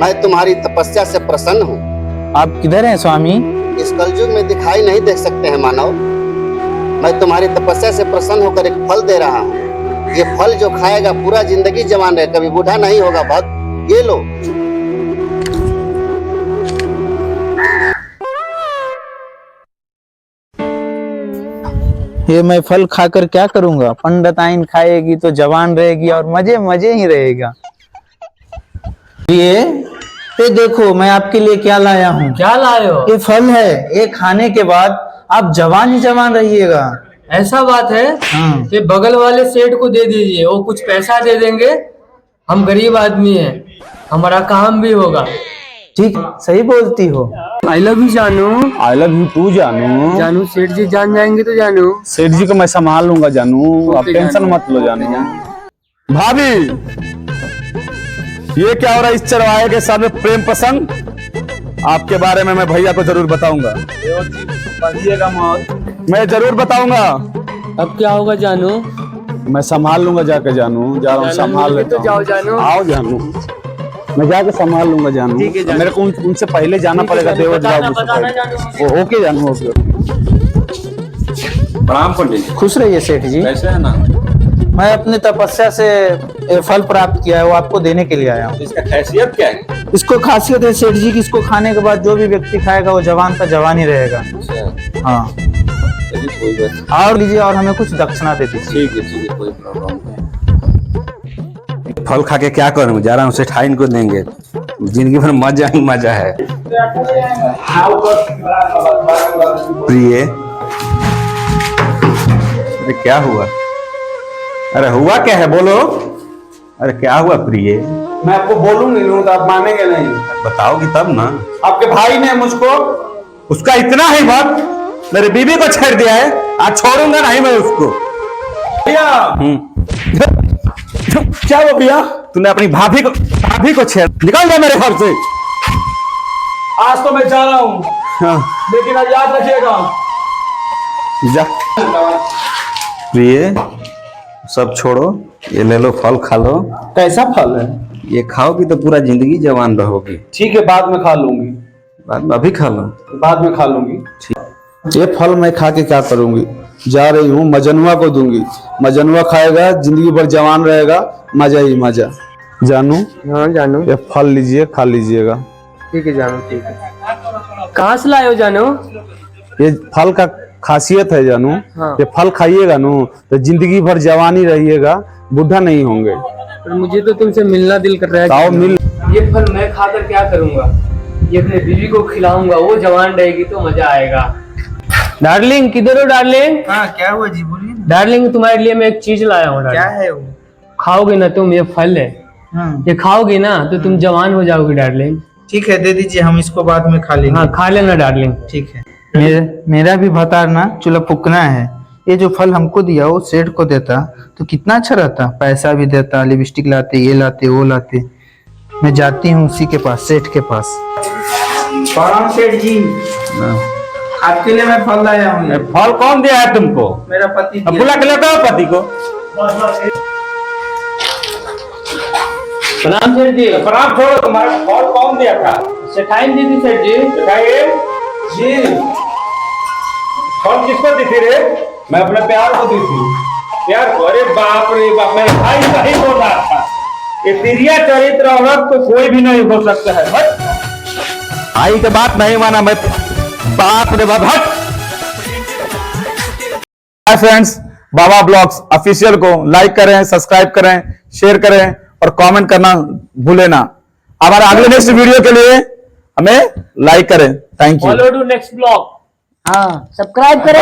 मैं तुम्हारी तपस्या से प्रसन्न हूँ। आप किधर हैं स्वामी? इस कलयुग में दिखाई नहीं दे सकते हैं मानव। मैं तुम्हारी तपस्या से प्रसन्न होकर एक फल दे रहा हूँ। ये फल जो खाएगा पूरा जिंदगी जवान रहे, कभी बूढ़ा नहीं होगा भक्त। ये लो। ये मैं फल खाकर क्या करूंगा? पंडिताइन खाएगी तो जवान रहेगी और मजे मजे ही रहेगा। ये देखो मैं आपके लिए क्या लाया हूँ। क्या लाए हो? ये फल है, ये खाने के बाद आप जवान ही जवान रहिएगा। ऐसा बात है? हाँ। ये बगल वाले सेठ को दे दीजिए, वो कुछ पैसा दे देंगे। हम गरीब आदमी हैं, हमारा काम भी होगा। ठीक, सही बोलती हो। आई लव यू जानू। आई लव यू टू जानू। जानू सेठ जी जान जाएंगे तो जानू। सेठ जी को मैं संभाल लूंगा जानू, आप टेंशन मत लो जानू। भाभी, ये क्या हो रहा है इस चरवाहे के साथ में? प्रेम प्रसंग आपके बारे में मैं भैया को जरूर बताऊंगा। मैं जरूर बताऊंगा। अब क्या होगा जानू? मैं संभाल लूंगा जाके जानू। जा रहा हूँ, संभाल लेता हूँ। जाओ जानू। आओ जानू, मैं जाके संभाल लूंगा जानू। मेरे को उनसे पहले जाना पड़ेगा देवत बाबू। ओके जानू, ओके। प्रणाम पंडित जी। खुश रहिए सेठ जी। कैसे है ना? मैं अपनी तपस्या से ये फल प्राप्त किया है, वो आपको देने के लिए आया हूँ। इसका खासियत क्या है? इसको खासियत है सेठ जी कि इसको खाने के बाद जो भी व्यक्ति खाएगा वो जवान का जवान ही रहेगा। हाँ, कोई बात और लीजिए और हमें कुछ दक्षिणा दे दीजिए। ठीक है, कोई प्रॉब्लम नहीं। फल खा के क्या करूँ, जा रहा हूँ सेठाइन को देंगे। जिंदगी भर मजा ही मजा है। प्रिय, अरे क्या हुआ? अरे हुआ क्या है, बोलो। अरे क्या हुआ प्रिय? मैं आपको बोलूंगी नहीं तो आप मानेंगे नहीं। बताओगी तब ना। आपके भाई ने मुझको, उसका इतना ही वक्त मेरे बीवी को छेड़ दिया है, आज छोड़ूंगा नहीं मैं उसको। भैया क्या हुआ भैया? तूने अपनी भाभी को छेड़। निकल जा मेरे घर से। आज तो मैं जा रहा हूँ, हाँ। लेकिन आज याद रखिएगा। जा प्रिय, सब छोड़ो, ये ले लो, फल खा लो। कैसा फल है? ये खाओगी तो पूरा जिंदगी जवान रहोगी। ठीक है, बाद में खा लूंगी। बाद में अभी खा लो। बाद में खा लूंगी। ये फल मैं खा के क्या करूंगी? जा रही हूँ, मजनुआ को दूंगी। मजनुआ खाएगा, जिंदगी भर जवान रहेगा, मजा ही मजा। जानू। हाँ जानू। ये फल लीजिए, खा लीजिएगा। ठीक है जानू, ठीक है। कहाँ से लाए हो जानू? ये फल का खासियत है जानू। हाँ। ये फल खाइएगा नू तो जिंदगी भर जवानी रहिएगा, बुढ़ा नहीं होंगे। पर मुझे तो तुमसे मिलना दिल कर रहा है। आओ मिल। ये फल मैं खाकर क्या करूंगा? ये अपने बीवी को खिलाऊंगा, वो जवान रहेगी तो मजा आएगा। डार्लिंग, किधर हो डार्लिंग? हाँ, क्या हुआ जी, बोलिए। डार्लिंग, तुम्हारे लिए मैं एक चीज लाया हूँ। क्या है वो? खाओगे ना तुम, ये फल है। ये खाओगे ना तो तुम जवान हो जाओगे डार्लिंग। ठीक है, दे दीजिए, हम इसको बाद में खा लेंगे। हाँ, खा लेना डार्लिंग। ठीक है। मेरा भी भतारना चूल्हा फूकना है। ये जो फल हमको दिया वो सेठ को देता तो कितना अच्छा रहता। पैसा भी देता, लिपस्टिक लाते, ये लाते, वो लाते। मैं जाती हूँ उसी के पास, सेठ के पास। प्रणाम सेठ जी, आपके लिए मैं फल लाया हूँ। फल कौन दिया है तुमको? मेरा पति दिया। बुला के लेकर आओ पति को। प्रणाम सेठ जी। प्रणाम छोड़ो, तुम्हारा फल कौन दिया था? सेठाइन दी थी सेठ जी। जी, फल किसको दी थी रे? मैं अपने प्यार को दी थी। प्यार को? अरे बाप रे बाप, मेरे भाई सही बोल रहा था। ये तिरिया चरित्र औरत तो कोई भी नहीं हो सकता है। हट, आई की बात नहीं माना मैं। बाप रे बाप, हट। हाय फ्रेंड्स, बाबा ब्लॉग्स ऑफिशियल को लाइक करें, सब्सक्राइब करें, शेयर करें और कमेंट करना भूलें ना। हमारे अगले नेक्स्ट वीडियो के लिए हमें लाइक करें। Thank you. Follow to next blog. हाँ, सब्सक्राइब करें।